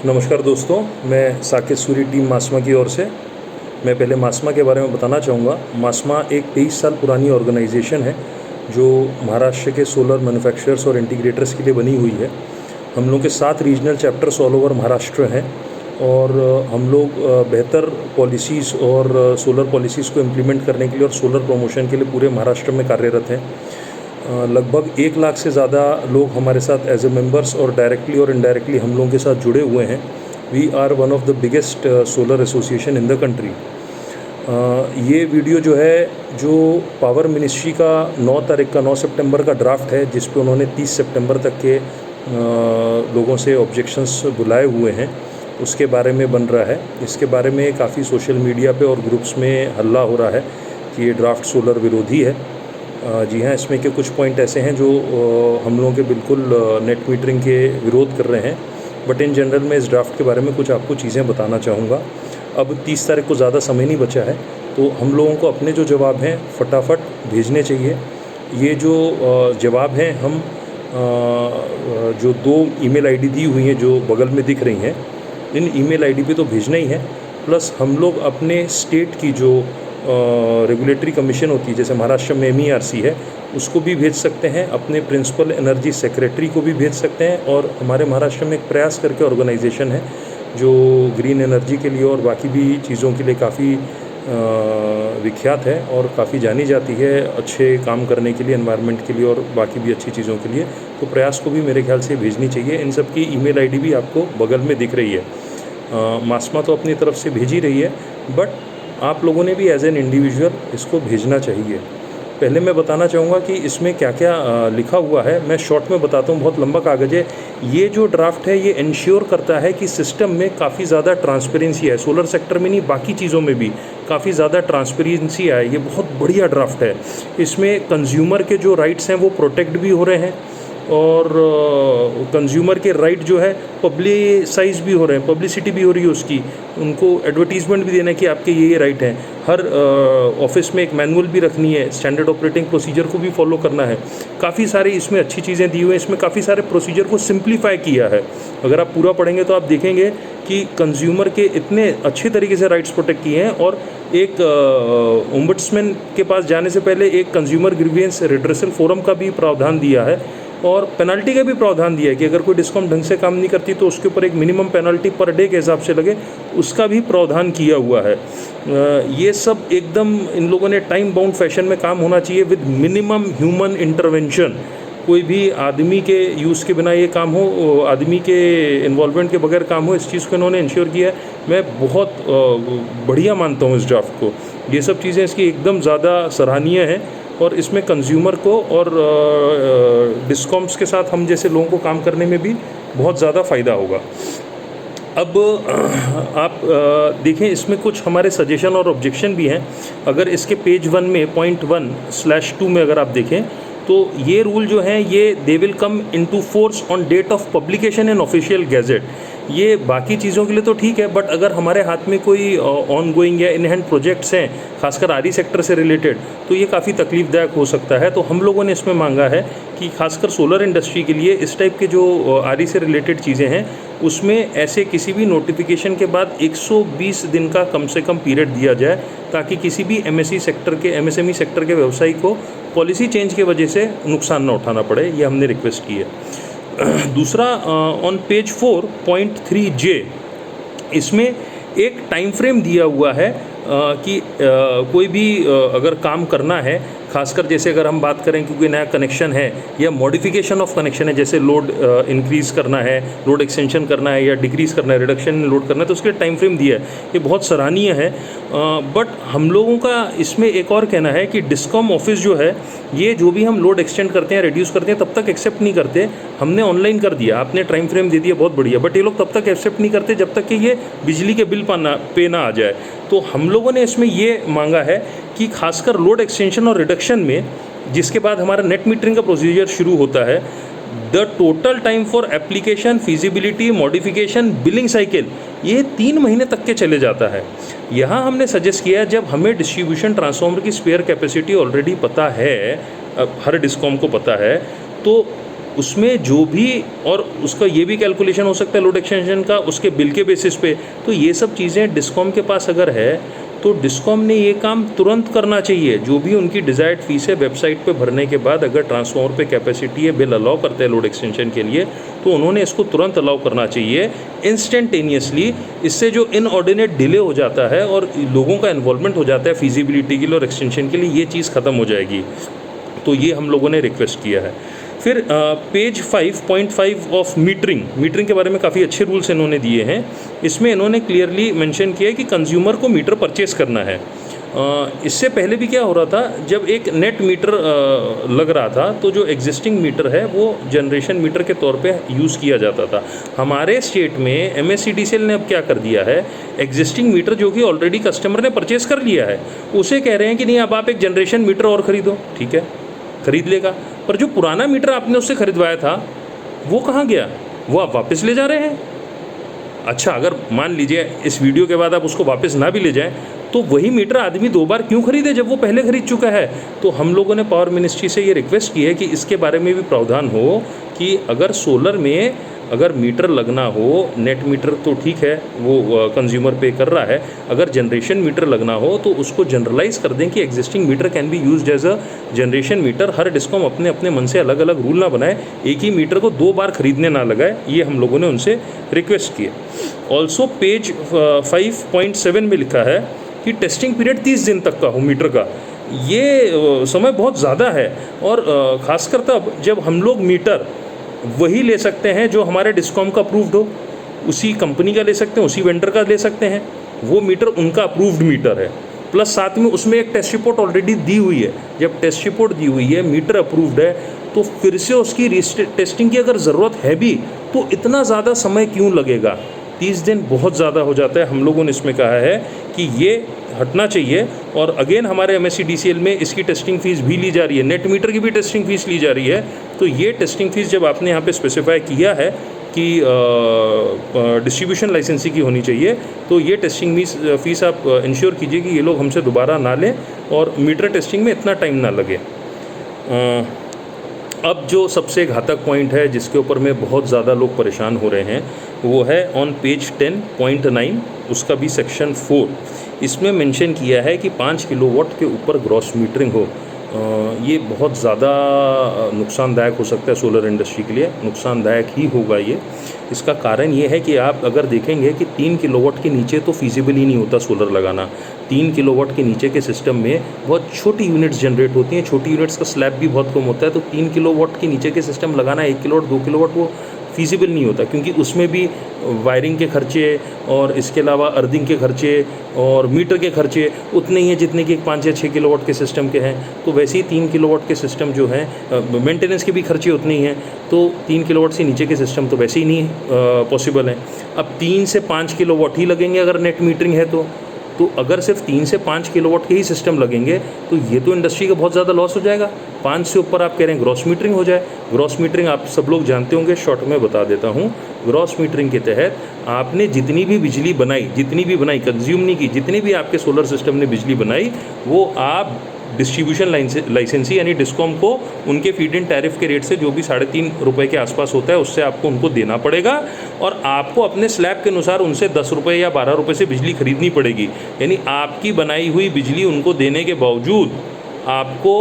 नमस्कार दोस्तों, मैं साकेत सूरी टीम मासमा की ओर से। मैं पहले मासमा के बारे में बताना चाहूँगा। मासमा एक 23 साल पुरानी ऑर्गेनाइजेशन है जो महाराष्ट्र के सोलर मैन्युफैक्चरर्स और इंटीग्रेटर्स के लिए बनी हुई है। हम लोग के 7 regional chapters all over Maharashtra हैं और हम लोग बेहतर पॉलिसीज़ और सोलर पॉलिसीज़ को इम्प्लीमेंट करने के लिए और सोलर प्रमोशन के लिए पूरे महाराष्ट्र में कार्यरत हैं। लगभग 1 लाख से ज़्यादा लोग हमारे साथ एज ए मेंबर्स और डायरेक्टली और इनडायरेक्टली हम लोगों के साथ जुड़े हुए हैं। We are one of the biggest solar association in the country. ये वीडियो जो है, जो पावर मिनिस्ट्री का 9 सितंबर का ड्राफ्ट है, जिस पे उन्होंने 30 सितंबर तक के लोगों से ऑब्जेक्शंस बुलाए हुए हैं, उसके बारे में बन रहा है। इसके बारे में काफ़ी सोशल मीडिया पे और ग्रुप्स में हल्ला हो रहा है कि ये ड्राफ्ट सोलर विरोधी है। जी हाँ, इसमें के कुछ पॉइंट ऐसे हैं जो हम लोगों के बिल्कुल नेट मीटरिंग के विरोध कर रहे हैं। बट इन जनरल मैं इस ड्राफ्ट के बारे में कुछ आपको चीज़ें बताना चाहूँगा। अब 30 तारीख को ज़्यादा समय नहीं बचा है, तो हम लोगों को अपने जो जवाब हैं फटाफट भेजने चाहिए। ये जो जवाब हैं, हम जो 2 ईमेल आईडी दी हुई हैं जो बगल में दिख रही हैं, इन ईमेल आईडी पे तो भेजना ही है। प्लस हम लोग अपने स्टेट की जो रेगुलेटरी कमीशन होती है, जैसे महाराष्ट्र में MERC है, उसको भी भेज सकते हैं। अपने प्रिंसिपल एनर्जी सेक्रेटरी को भी भेज सकते हैं। और हमारे महाराष्ट्र में एक प्रयास करके ऑर्गेनाइजेशन है जो ग्रीन एनर्जी के लिए और बाकी भी चीज़ों के लिए काफ़ी विख्यात है और काफ़ी जानी जाती है अच्छे काम करने के लिए, एनवायरनमेंट के लिए और बाकी भी अच्छी चीज़ों के लिए। तो प्रयास को भी मेरे ख्याल से भेजनी चाहिए। इन सब की ईमेल आईडी भी आपको बगल में दिख रही है। मासमा तो अपनी तरफ से भेज ही रही है, बट आप लोगों ने भी एज एन इंडिविजुअल इसको भेजना चाहिए। पहले मैं बताना चाहूँगा कि इसमें क्या क्या लिखा हुआ है। मैं शॉर्ट में बताता हूँ, बहुत लंबा कागज़ है। ये जो ड्राफ्ट है, ये इंश्योर करता है कि सिस्टम में काफ़ी ज़्यादा ट्रांसपेरेंसी है। सोलर सेक्टर में नहीं, बाकी चीज़ों में भी काफ़ी ज़्यादा ट्रांसपेरेंसी आए। ये बहुत बढ़िया ड्राफ्ट है। इसमें कंज्यूमर के जो राइट्स हैं वो प्रोटेक्ट भी हो रहे हैं और कंज्यूमर के राइट जो है पब्लिसाइज भी हो रहे हैं, पब्लिसिटी भी हो रही है उसकी। उनको एडवर्टीजमेंट भी देना है कि आपके ये राइट हैं। हर ऑफिस में एक मैनुअल भी रखनी है, स्टैंडर्ड ऑपरेटिंग प्रोसीजर को भी फॉलो करना है। काफ़ी सारी इसमें अच्छी चीज़ें दी हुई हैं। इसमें काफ़ी सारे प्रोसीजर को सिंप्लीफाई किया है। अगर आप पूरा पढ़ेंगे तो आप देखेंगे कि कंज्यूमर के इतने अच्छे तरीके से राइट्स प्रोटेक्ट किए हैं। और एक ओम्बड्समैन के पास जाने से पहले एक कंज्यूमर ग्रीवियंस रिड्रेसल फोरम का भी प्रावधान दिया है और पेनल्टी का भी प्रावधान दिया है कि अगर कोई डिस्कॉम ढंग से काम नहीं करती तो उसके ऊपर एक मिनिमम पेनल्टी पर डे के हिसाब से लगे, उसका भी प्रावधान किया हुआ है। ये सब एकदम इन लोगों ने टाइम बाउंड फैशन में काम होना चाहिए विद मिनिमम ह्यूमन इंटरवेंशन। कोई भी आदमी के यूज़ के बिना ये काम हो, आदमी के इन्वॉल्वमेंट के बगैर काम हो, इस चीज़ को इन्होंने इंश्योर किया है। मैं बहुत बढ़िया मानता हूँ इस ड्राफ्ट को। ये सब चीज़ें इसकी एकदम ज़्यादा सराहनीय हैं और इसमें कंज्यूमर को और डिस्कॉम्स के साथ हम जैसे लोगों को काम करने में भी बहुत ज़्यादा फ़ायदा होगा। अब आप देखें, इसमें कुछ हमारे सजेशन और ऑब्जेक्शन भी हैं। अगर इसके पेज 1 में पॉइंट 1/2 में अगर आप देखें तो ये रूल जो हैं, ये they will come into force on date of publication in official gazette. ये बाकी चीज़ों के लिए तो ठीक है, बट अगर हमारे हाथ में कोई ऑन गोइंग या इन हैंड प्रोजेक्ट्स हैं, खासकर आरई सेक्टर से रिलेटेड, तो ये काफ़ी तकलीफदायक हो सकता है। तो हम लोगों ने इसमें मांगा है कि खासकर सोलर इंडस्ट्री के लिए इस टाइप के जो आरई से रिलेटेड चीज़ें हैं, उसमें ऐसे किसी भी नोटिफिकेशन के बाद 120 दिन का कम से कम पीरियड दिया जाए, ताकि किसी भी MSE सेक्टर के MSME सेक्टर के व्यवसायी को पॉलिसी चेंज की वजह से नुकसान न उठाना पड़े। ये हमने रिक्वेस्ट की है। दूसरा, ऑन पेज 4.3J, इसमें एक टाइम फ्रेम दिया हुआ है कि कोई भी अगर काम करना है, खासकर जैसे अगर हम बात करें क्योंकि नया कनेक्शन है या मॉडिफिकेशन ऑफ कनेक्शन है, जैसे लोड इंक्रीज़ करना है, लोड एक्सटेंशन करना है या डिक्रीज़ करना है, रिडक्शन इन लोड करना है, तो उसके टाइम फ्रेम दिया है। ये बहुत सराहनीय है। बट हम लोगों का इसमें एक और कहना है कि डिस्कॉम ऑफिस जो है, ये जो भी हम लोड एक्सटेंड करते हैं, रिड्यूस करते हैं, तब तक एक्सेप्ट नहीं करते। हमने ऑनलाइन कर दिया, आपने टाइम फ्रेम दे दिया, बहुत बढ़िया, बट ये लोग तब तक एक्सेप्ट नहीं करते जब तक कि ये बिजली के बिल पे ना आ जाए। तो हम लोगों ने इसमें ये मांगा है कि खासकर लोड एक्सटेंशन और रिडक्शन में, जिसके बाद हमारा नेट मीटरिंग का प्रोसीजर शुरू होता है, the total time for application, feasibility, modification, billing cycle, ये 3 महीने तक के चले जाता है। यहाँ हमने सजेस्ट किया है, जब हमें डिस्ट्रीब्यूशन ट्रांसफार्मर की स्पेयर कैपेसिटी ऑलरेडी पता है, हर डिस्कॉम को पता है, तो उसमें जो भी, और उसका ये भी कैलकुलेशन हो सकता है लोड एक्सटेंशन का उसके बिल के बेसिस पे। तो ये सब चीज़ें डिस्कॉम के पास अगर है तो डिस्कॉम ने ये काम तुरंत करना चाहिए। जो भी उनकी डिज़ायर्ड फीस है वेबसाइट पे भरने के बाद अगर ट्रांसफार्मर पे कैपेसिटी है, बिल अलाउ करते हैं लोड एक्सटेंशन के लिए, तो उन्होंने इसको तुरंत अलाउ करना चाहिए इंस्टेंटेनियसली। इससे जो इनऑर्डिनेट डिले हो जाता है और लोगों का इन्वॉल्वमेंट हो जाता है फिजिबिलिटी के लिए और एक्सटेंशन के लिए, ये चीज़ ख़त्म हो जाएगी। तो ये हम लोगों ने रिक्वेस्ट किया है। फिर पेज 5.5 ऑफ मीटरिंग के बारे में काफ़ी अच्छे रूल्स इन्होंने दिए हैं। इसमें इन्होंने क्लियरली मेंशन किया है कि कंज्यूमर को मीटर परचेस करना है। इससे पहले भी क्या हो रहा था, जब एक नेट मीटर लग रहा था तो जो एग्जिस्टिंग मीटर है वो जनरेशन मीटर के तौर पे यूज़ किया जाता था। हमारे स्टेट में MSEDCL ने अब क्या कर दिया है, एग्जिस्टिंग मीटर जो कि ऑलरेडी कस्टमर ने परचेस कर लिया है उसे कह रहे हैं कि नहीं, अब आप एक जनरेशन मीटर और ख़रीदो। ठीक है, खरीद लेगा, पर जो पुराना मीटर आपने उससे खरीदवाया था वो कहाँ गया, वो आप वापस ले जा रहे हैं। अच्छा, अगर मान लीजिए इस वीडियो के बाद आप उसको वापस ना भी ले जाएं तो वही मीटर आदमी 2 बार क्यों खरीदे जब वो पहले खरीद चुका है। तो हम लोगों ने पावर मिनिस्ट्री से ये रिक्वेस्ट की है कि इसके बारे में भी प्रावधान हो कि अगर सोलर में अगर मीटर लगना हो, नेट मीटर तो ठीक है वो कंज्यूमर पे कर रहा है, अगर जनरेशन मीटर लगना हो तो उसको जनरलाइज कर दें कि existing meter can be used as a generation meter. हर डिस्कॉम अपने अपने मन से अलग अलग रूल ना बनाए, एक ही मीटर को 2 बार खरीदने ना लगाए। ये हम लोगों ने उनसे रिक्वेस्ट की है। ऑल्सो पेज 5.7 में लिखा है कि टेस्टिंग पीरियड 30 दिन तक का हो मीटर का। ये समय बहुत ज़्यादा है, और ख़ासकर तब जब हम लोग मीटर वही ले सकते हैं जो हमारे डिस्कॉम का अप्रूव्ड हो, उसी कंपनी का ले सकते हैं, उसी वेंडर का ले सकते हैं, वो मीटर उनका अप्रूव्ड मीटर है। प्लस साथ में उसमें एक टेस्ट रिपोर्ट ऑलरेडी दी हुई है। जब टेस्ट रिपोर्ट दी हुई है, मीटर अप्रूव्ड है, तो फिर से उसकी टेस्टिंग की अगर ज़रूरत है भी तो इतना ज़्यादा समय क्यों लगेगा। 30 दिन बहुत ज़्यादा हो जाता है। हम लोगों ने इसमें कहा है कि ये हटना चाहिए। और अगेन हमारे MSEDCL में इसकी टेस्टिंग फ़ीस भी ली जा रही है, नेट मीटर की भी टेस्टिंग फ़ीस ली जा रही है। तो ये टेस्टिंग फ़ीस जब आपने यहाँ पे स्पेसिफाई किया है कि डिस्ट्रीब्यूशन लाइसेंसी की होनी चाहिए, तो ये टेस्टिंग फ़ीस आप इंश्योर कीजिए कि ये लोग हमसे दोबारा ना लें और मीटर टेस्टिंग में इतना टाइम ना लगे। अब जो सबसे घातक पॉइंट है जिसके ऊपर में बहुत ज़्यादा लोग परेशान हो रहे हैं वो है ऑन पेज 10.9, उसका भी सेक्शन 4। इसमें मेंशन किया है कि 5 किलोवाट के ऊपर ग्रॉस मीटरिंग हो। ये बहुत ज़्यादा नुकसानदायक हो सकता है सोलर इंडस्ट्री के लिए, नुकसानदायक ही होगा ये। इसका कारण ये है कि आप अगर देखेंगे कि 3 किलोवाट के नीचे तो फीजिबल ही नहीं होता सोलर लगाना। 3 किलोवाट के नीचे के सिस्टम में बहुत छोटी यूनिट्स जनरेट होती हैं, छोटी यूनिट्स का स्लैब भी बहुत कम होता है। तो 3 किलोवाट के नीचे के सिस्टम लगाना 1 किलोवाट 2 किलोवाट वो फीजिबल नहीं होता, क्योंकि उसमें भी वायरिंग के खर्चे और इसके अलावा अर्थिंग के खर्चे और मीटर के खर्चे उतने ही हैं जितने कि 5 या 6 किलोवाट के सिस्टम के हैं। तो वैसे ही 3 किलोवाट के सिस्टम जो हैं मेंटेनेंस के भी खर्चे उतने ही हैं। तो 3 किलोवाट से नीचे के सिस्टम तो वैसे ही नहीं पॉसिबल हैं। अब 3 से 5 किलोवाट ही लगेंगे अगर नेट मीटरिंग है तो अगर सिर्फ 3 से 5 किलोवाट के ही सिस्टम लगेंगे तो ये तो इंडस्ट्री का बहुत ज़्यादा लॉस हो जाएगा। 5 से ऊपर आप कह रहे हैं ग्रॉस मीटरिंग हो जाए। ग्रॉस मीटरिंग आप सब लोग जानते होंगे, शॉर्ट में बता देता हूँ। ग्रॉस मीटरिंग के तहत आपने जितनी भी बिजली बनाई कंज्यूम नहीं की, जितनी भी आपके सोलर सिस्टम ने बिजली बनाई वो आप डिस्ट्रीब्यूशन लाइसेंसी यानी डिस्कॉम को उनके फीड इन टैरिफ के रेट से जो भी 3.5 रुपये के आसपास होता है उससे आपको उनको देना पड़ेगा, और आपको अपने स्लैब के अनुसार उनसे 10 रुपये या 12 रुपये से बिजली खरीदनी पड़ेगी। यानी आपकी बनाई हुई बिजली उनको देने के बावजूद आपको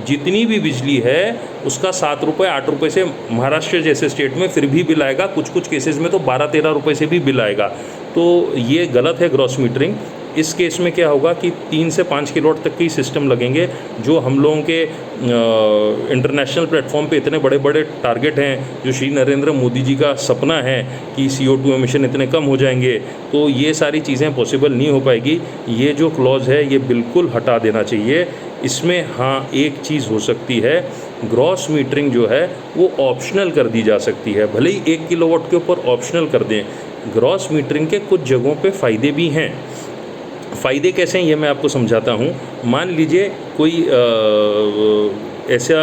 जितनी भी बिजली है उसका 7 रुपये 8 रुपये से महाराष्ट्र जैसे स्टेट में फिर भी बिल आएगा, कुछ केसेस में तो 12-13 रुपये से भी बिल आएगा। तो ये गलत है ग्रॉस मीटरिंग। इस केस में क्या होगा कि 3 से 5 किलोवाट तक के सिस्टम लगेंगे। जो हम लोगों के इंटरनेशनल प्लेटफॉर्म पे इतने बड़े बड़े टारगेट हैं, जो श्री नरेंद्र मोदी जी का सपना है कि CO2 एमिशन इतने कम हो जाएंगे, तो ये सारी चीज़ें पॉसिबल नहीं हो पाएगी। ये जो क्लॉज है ये बिल्कुल हटा देना चाहिए। इसमें हाँ एक चीज़ हो सकती है, ग्रॉस मीटरिंग जो है वो ऑप्शनल कर दी जा सकती है। भले ही 1 किलोवाट के ऊपर ऑप्शनल कर दें, ग्रॉस मीटरिंग के कुछ जगहों पे फ़ायदे भी हैं। फ़ायदे कैसे हैं ये मैं आपको समझाता हूँ। मान लीजिए कोई ऐसा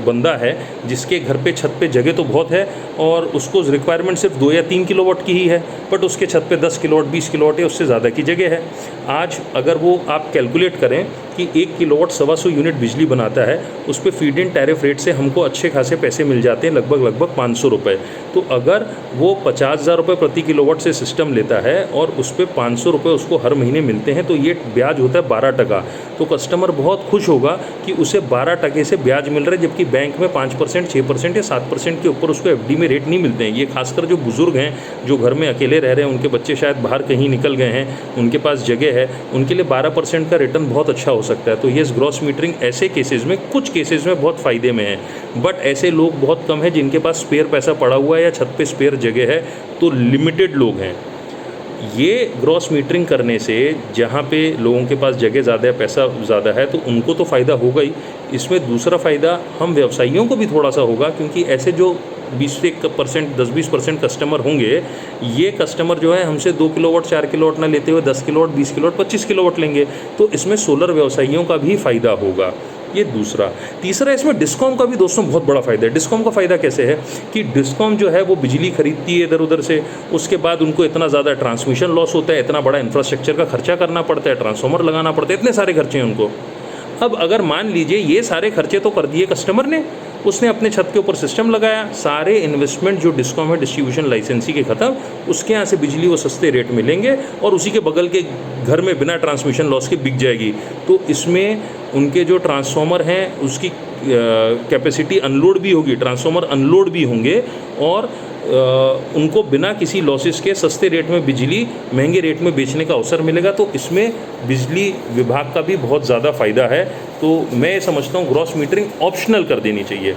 बंदा है जिसके घर पे छत पे जगह तो बहुत है और उसको रिक्वायरमेंट सिर्फ 2 या 3 किलोवाट की ही है, बट उसके छत पे 10 किलोवाट 20 किलोवाट है, उससे ज़्यादा की जगह है। आज अगर वो आप कैलकुलेट करें कि 1 किलोवाट 125 यूनिट बिजली बनाता है, उस पर फीड इन टैरिफ रेट से हमको अच्छे खासे पैसे मिल जाते हैं, लगभग 500 रुपये। तो अगर वो 50,000 रुपये प्रति किलोवाट से सिस्टम लेता है और उस पर 500 रुपये उसको हर महीने मिलते हैं, तो ये ब्याज होता है 12%। तो कस्टमर बहुत खुश होगा कि उसे 12% से ब्याज मिल रहा है, जबकि बैंक में 5%, 6% या 7% के ऊपर उसको एफडी में रेट नहीं मिलते हैं। ये खासकर जो बुज़ुर्ग हैं, जो घर में अकेले रह रहे हैं, उनके बच्चे शायद बाहर कहीं निकल गए हैं, उनके पास जगह है, उनके लिए 12% का रिटर्न बहुत अच्छा हो सकता है। तो ये ग्रॉस मीटरिंग ऐसे केसेस में, कुछ केसेस में बहुत फ़ायदे में है, बट ऐसे लोग बहुत कम हैं जिनके पास स्पेयर पैसा पड़ा हुआ है या छत पे स्पेयर जगह है, तो लिमिटेड लोग हैं। ये ग्रॉस मीटरिंग करने से जहाँ पे लोगों के पास जगह ज़्यादा है, पैसा ज़्यादा है, तो उनको तो फ़ायदा होगा ही। इसमें दूसरा फ़ायदा हम व्यवसायियों को भी थोड़ा सा होगा, क्योंकि ऐसे जो 20% 10-20% कस्टमर होंगे, ये कस्टमर जो है हमसे 2 किलोवाट 4 किलोवाट ना लेते हुए 10 किलोवाट 20 किलोवाट 25 किलोवाट लेंगे, तो इसमें सोलर व्यवसायियों का भी फ़ायदा होगा। ये दूसरा। तीसरा, इसमें डिस्कॉम का भी दोस्तों बहुत बड़ा फ़ायदा है। डिस्कॉम का फ़ायदा कैसे है कि डिस्कॉम जो है वो बिजली खरीदती है इधर उधर से, उसके बाद उनको इतना ज़्यादा ट्रांसमिशन लॉस होता है, इतना बड़ा इंफ्रास्ट्रक्चर का खर्चा करना पड़ता है, ट्रांसफार्मर लगाना पड़ता है, इतने सारे खर्चे हैं उनको। अब अगर मान लीजिए ये सारे खर्चे तो कर दिए कस्टमर ने, उसने अपने छत के ऊपर सिस्टम लगाया, सारे इन्वेस्टमेंट जो डिस्कॉम है डिस्ट्रीब्यूशन लाइसेंसी के ख़त्म, उसके यहाँ से बिजली वो सस्ते रेट में लेंगे और उसी के बगल के घर में बिना ट्रांसमिशन लॉस के बिक जाएगी। तो इसमें उनके जो ट्रांसफार्मर हैं उसकी कैपेसिटी अनलोड भी होगी, ट्रांसफार्मर अनलोड भी होंगे, और उनको बिना किसी लॉसेस के सस्ते रेट में बिजली महंगे रेट में बेचने का अवसर मिलेगा। तो इसमें बिजली विभाग का भी बहुत ज़्यादा फ़ायदा है। तो मैं ये समझता हूँ ग्रॉस मीटरिंग ऑप्शनल कर देनी चाहिए।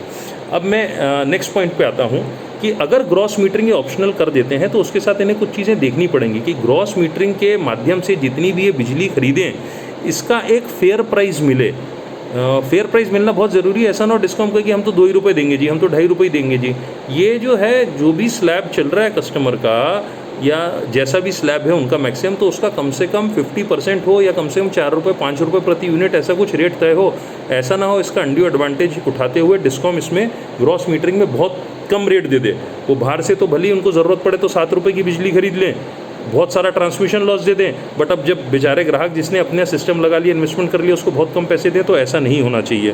अब मैं नेक्स्ट पॉइंट पे आता हूँ कि अगर ग्रॉस मीटरिंग ये ऑप्शनल कर देते हैं तो उसके साथ इन्हें कुछ चीज़ें देखनी पड़ेंगी कि ग्रॉस मीटरिंग के माध्यम से जितनी भी ये बिजली खरीदें, इसका एक फेयर प्राइस मिले। फेयर प्राइस मिलना बहुत ज़रूरी है। ऐसा ना हो डिस्कॉम कहे कि हम तो 2 ही रुपये देंगे जी, हम तो 2.5 रुपये देंगे जी। ये जो है, जो भी स्लैब चल रहा है कस्टमर का, या जैसा भी स्लैब है उनका मैक्सिमम, तो उसका कम से कम 50% हो, या कम से कम 4 रुपये 5 रुपये प्रति यूनिट ऐसा कुछ रेट तय हो। ऐसा ना हो इसका अनड्यू एडवांटेज उठाते हुए डिस्कॉम इसमें ग्रॉस मीटरिंग में बहुत कम रेट दे दे। वो बाहर से तो भले ही उनको ज़रूरत पड़े तो 7 रुपये की बिजली खरीद लें, बहुत सारा ट्रांसमिशन लॉस दे दें, बट अब जब बेचारे ग्राहक जिसने अपना सिस्टम लगा लिया, इन्वेस्टमेंट कर लिया, उसको बहुत कम पैसे दें, तो ऐसा नहीं होना चाहिए।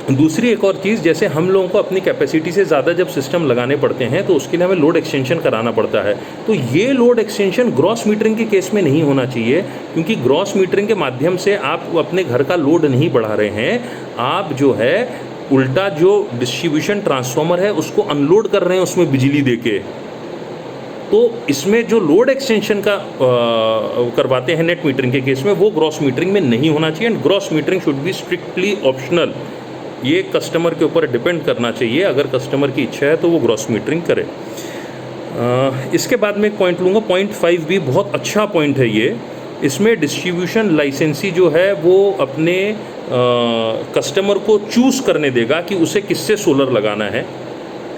दूसरी एक और चीज़, जैसे हम लोगों को अपनी कैपेसिटी से ज़्यादा जब सिस्टम लगाने पड़ते हैं तो उसके लिए हमें लोड एक्सटेंशन कराना पड़ता है। तो ये लोड एक्सटेंशन ग्रॉस मीटरिंग के केस में नहीं होना चाहिए, क्योंकि ग्रॉस मीटरिंग के माध्यम से आप अपने घर का लोड नहीं बढ़ा रहे हैं, आप जो है उल्टा जो डिस्ट्रीब्यूशन ट्रांसफार्मर है उसको अनलोड कर रहे हैं उसमें बिजली देके। तो इसमें जो लोड एक्सटेंशन का करवाते हैं नेट मीटरिंग के केस में, वो ग्रॉस मीटरिंग में नहीं होना चाहिए। And gross metering should be strictly optional. ये कस्टमर के ऊपर डिपेंड करना चाहिए। अगर कस्टमर की इच्छा है तो वो ग्रॉस मीटरिंग करे। इसके बाद में एक पॉइंट लूँगा, पॉइंट 5 भी बहुत अच्छा पॉइंट है ये। इसमें डिस्ट्रीब्यूशन लाइसेंसी जो है वो अपने कस्टमर को चूज़ करने देगा कि उसे किससे सोलर लगाना है।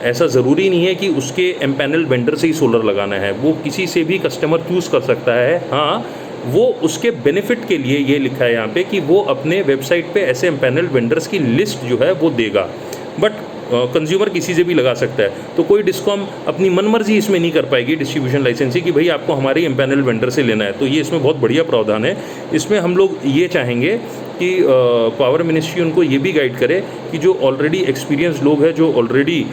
ऐसा ज़रूरी नहीं है कि उसके एम्पैनल वेंडर से ही सोलर लगाना है, वो किसी से भी कस्टमर चूज़ कर सकता है। हाँ, वो उसके बेनिफिट के लिए ये लिखा है यहाँ पे कि वो अपने वेबसाइट पे ऐसे एम्पैनल वेंडर्स की लिस्ट जो है वो देगा, बट कंज्यूमर किसी से भी लगा सकता है। तो कोई डिस्कॉम अपनी मनमर्जी इसमें नहीं कर पाएगी डिस्ट्रीब्यूशन लाइसेंसी कि भाई आपको हमारे एम्पैनल वेंडर से लेना है। तो ये इसमें बहुत बढ़िया प्रावधान है। इसमें हम लोग ये चाहेंगे कि पावर मिनिस्ट्री उनको ये भी गाइड करे कि जो ऑलरेडी एक्सपीरियंस लोग हैं, जो ऑलरेडी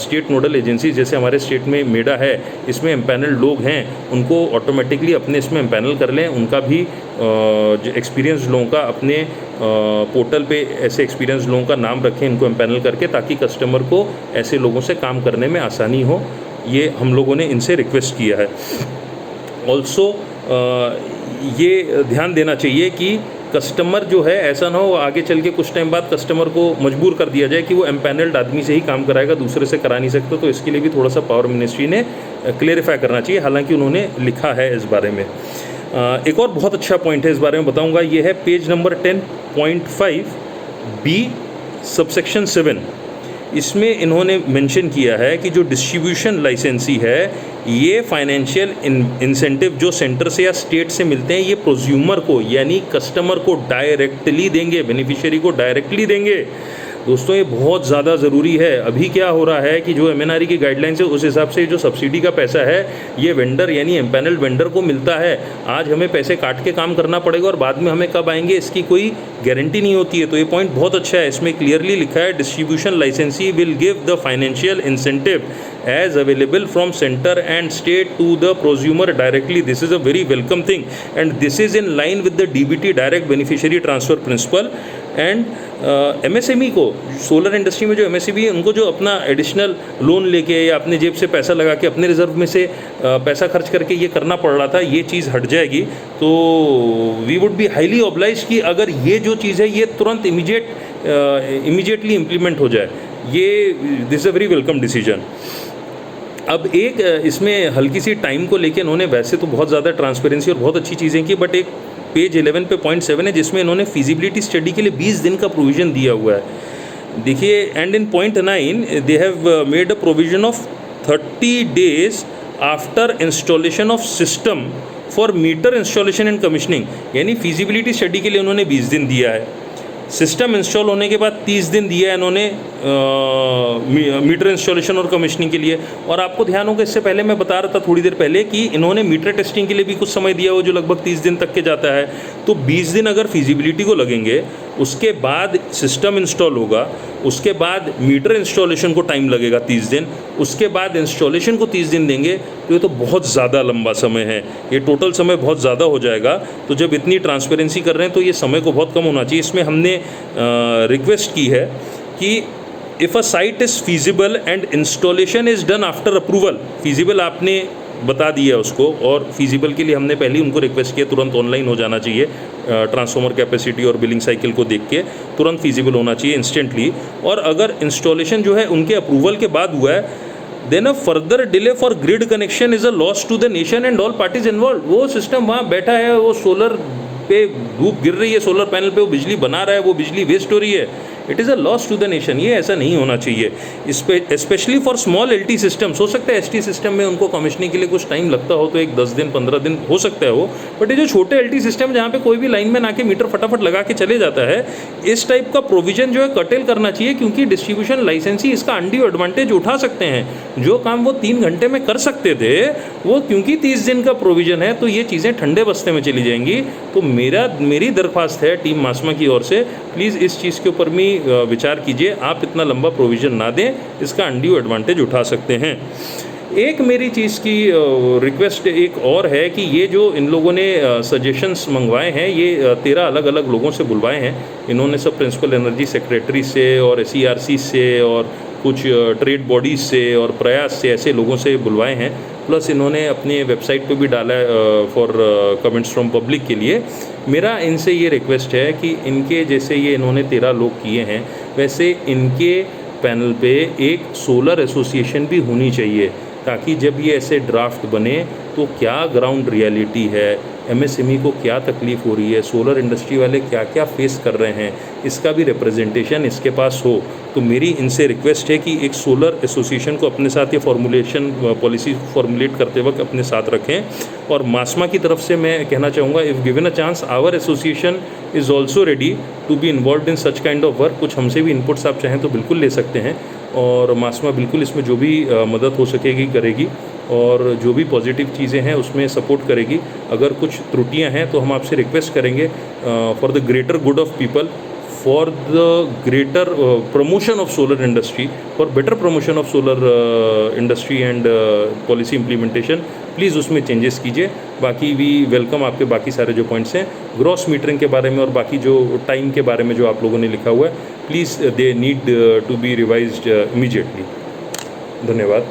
स्टेट नोडल एजेंसी जैसे हमारे स्टेट में मेडा है, इसमें एम्पैनल लोग हैं, उनको ऑटोमेटिकली अपने इसमें एम्पैनल कर लें। उनका भी जो एक्सपीरियंस लोगों का अपने पोर्टल पे ऐसे एक्सपीरियंस लोगों का नाम रखें इनको एम्पैनल करके, ताकि कस्टमर को ऐसे लोगों से काम करने में आसानी हो। ये हम लोगों ने इनसे रिक्वेस्ट किया है। ऑल्सो ये ध्यान देना चाहिए कि कस्टमर जो है, ऐसा ना हो आगे चल के कुछ टाइम बाद कस्टमर को मजबूर कर दिया जाए कि वो एम्पैनल्ड आदमी से ही काम कराएगा, दूसरे से करा नहीं सकता। तो इसके लिए भी थोड़ा सा पावर मिनिस्ट्री ने क्लेरिफाई करना चाहिए, हालांकि उन्होंने लिखा है इस बारे में। एक और बहुत अच्छा पॉइंट है, इस बारे में बताऊंगा। ये है पेज नंबर 10.5 बी सबसेक्शन 7। इसमें इन्होंने मेंशन किया है कि जो डिस्ट्रीब्यूशन लाइसेंसी है, ये फाइनेंशियल इंसेंटिव जो सेंटर से या स्टेट से मिलते हैं, ये प्रोज्यूमर को यानी कस्टमर को डायरेक्टली देंगे, बेनिफिशियरी को डायरेक्टली देंगे। दोस्तों ये बहुत ज़्यादा ज़रूरी है। अभी क्या हो रहा है कि जो एमएनआरई की गाइडलाइंस है उस हिसाब से जो सब्सिडी का पैसा है ये वेंडर यानी एम्पैनल्ड वेंडर को मिलता है। आज हमें पैसे काट के काम करना पड़ेगा और बाद में हमें कब आएंगे इसकी कोई गारंटी नहीं होती है। तो ये पॉइंट बहुत अच्छा है, इसमें क्लियरली लिखा है डिस्ट्रीब्यूशन लाइसेंसी will give the financial incentive as available from center and state to the prosumer directly. This is a very welcome thing and this is in line with the DBT direct beneficiary transfer principle and MSME को solar industry में जो MSME है उनको जो अपना additional loan लेके या अपने जेब से पैसा लगा के अपने रिजर्व में से पैसा खर्च करके ये करना पड़ रहा था, ये चीज़ हट जाएगी। तो we would be highly oblige कि अगर ये जो चीज़ है ये तुरंत इमीडिएटली इम्प्लीमेंट हो जाए। ये this is a very welcome decision. अब एक इसमें हल्की सी टाइम को लेके इन्होंने वैसे तो बहुत ज़्यादा ट्रांसपेरेंसी और बहुत अच्छी चीज़ें की, बट एक पेज 11 पे पॉइंट 7 है जिसमें इन्होंने फिजिबिलिटी स्टडी के लिए 20 दिन का प्रोविज़न दिया हुआ है। देखिए and in point 9 they have made a provision of 30 days after installation of system for meter installation and commissioning, यानी फिजिबिलिटी स्टडी के लिए उन्होंने 20 दिन दिया है। सिस्टम इंस्टॉल होने के बाद 30 दिन दिया है इन्होंने मीटर इंस्टॉलेशन और कमीशनिंग के लिए। और आपको ध्यान होगा इससे पहले मैं बता रहा था थोड़ी देर पहले कि इन्होंने मीटर टेस्टिंग के लिए भी कुछ समय दिया हो जो लगभग 30 दिन तक के जाता है। तो 20 दिन अगर फिजिबिलिटी को लगेंगे, उसके बाद सिस्टम इंस्टॉल होगा, उसके बाद मीटर इंस्टॉलेशन को टाइम लगेगा 30 दिन, उसके बाद इंस्टॉलेशन को 30 दिन देंगे, तो ये तो बहुत ज़्यादा लंबा समय है, ये टोटल समय बहुत ज़्यादा हो जाएगा। तो जब इतनी ट्रांसपेरेंसी कर रहे हैं तो ये समय को बहुत कम होना चाहिए। इसमें हमने रिक्वेस्ट की है कि if a site is feasible and installation is done after approval, feasible आपने बता दिया उसको और फीजिबल के लिए हमने पहले ही उनको रिक्वेस्ट किया तुरंत ऑनलाइन हो जाना चाहिए, ट्रांसफॉर्मर कैपेसिटी और बिलिंग साइकिल को देख के तुरंत फीजिबल होना चाहिए इंस्टेंटली। और अगर इंस्टॉलेशन जो है उनके अप्रूवल के बाद हुआ है, then a further delay for grid connection is a loss to the nation and all parties involve. वो सिस्टम वहाँ बैठा है, वो सोलर पे धूप गिर रही है, सोलर पैनल पे वो बिजली बना रहा है, वो बिजली वेस्ट हो रही है, it is a loss to the nation. ये ऐसा नहीं होना चाहिए, specially for small LT systems. हो सकता है ST सिस्टम में उनको कमीशनिंग के लिए कुछ टाइम लगता हो, तो एक 10 दिन 15 दिन हो सकता है वो, बट ये जो छोटे LT सिस्टम जहाँ पे कोई भी लाइन में आके मीटर फटाफट लगा के चले जाता है, इस टाइप का प्रोविजन जो है कर्टेल करना चाहिए, क्योंकि डिस्ट्रीब्यूशन लाइसेंसी इसका अनड्यू एडवांटेज उठा सकते हैं। जो काम वो 3 घंटे में कर सकते थे वो क्योंकि 30 दिन का प्रोविजन है, तो ये चीज़ें ठंडे बस्ते में चली जाएंगी। तो मेरी दरख्वास्त है टीम मासमा की ओर से, प्लीज़ इस चीज़ के ऊपर भी विचार कीजिए। आप इतना लंबा प्रोविज़न ना दें, इसका अनड्यू एडवांटेज उठा सकते हैं। एक मेरी चीज़ की रिक्वेस्ट एक और है कि ये जो इन लोगों ने सजेशंस मंगवाए हैं, ये 13 अलग अलग लोगों से बुलवाए हैं इन्होंने, सब प्रिंसिपल एनर्जी सेक्रेटरी से और SERC से और कुछ ट्रेड बॉडीज़ से और प्रयास से, ऐसे लोगों से बुलवाए हैं। प्लस इन्होंने अपने वेबसाइट पे भी डाला है फॉर कमेंट्स फ्रॉम पब्लिक के लिए। मेरा इनसे ये रिक्वेस्ट है कि इनके जैसे ये इन्होंने 13 लोग किए हैं, वैसे इनके पैनल पे एक सोलर एसोसिएशन भी होनी चाहिए, ताकि जब ये ऐसे ड्राफ्ट बने तो क्या ग्राउंड रियलिटी है, MSME को क्या तकलीफ़ हो रही है, सोलर इंडस्ट्री वाले क्या क्या फेस कर रहे हैं, इसका भी रिप्रेजेंटेशन इसके पास हो। तो मेरी इनसे रिक्वेस्ट है कि एक सोलर एसोसिएशन को अपने साथ ये फॉर्मुलेशन पॉलिसी फॉर्मुलेट करते वक्त अपने साथ रखें। और मासमा की तरफ से मैं कहना चाहूँगा, if given a chance our association is also ready to be involve in such kind of work. कुछ हमसे भी इनपुट्स आप चाहें तो बिल्कुल ले सकते हैं, और मासमा बिल्कुल इसमें जो भी मदद हो सकेगी करेगी, और जो भी पॉजिटिव चीज़ें हैं उसमें सपोर्ट करेगी। अगर कुछ त्रुटियां हैं तो हम आपसे रिक्वेस्ट करेंगे for the greater good of people, for the greater promotion of solar industry, for better promotion of solar industry and policy implementation, please उसमें चेंजेस कीजिए। बाकी वी वेलकम आपके बाकी सारे जो पॉइंट्स हैं, ग्रॉस मीटरिंग के बारे में और बाकी जो टाइम के बारे में जो आप लोगों ने लिखा हुआ है, please they need to be revised immediately. धन्यवाद।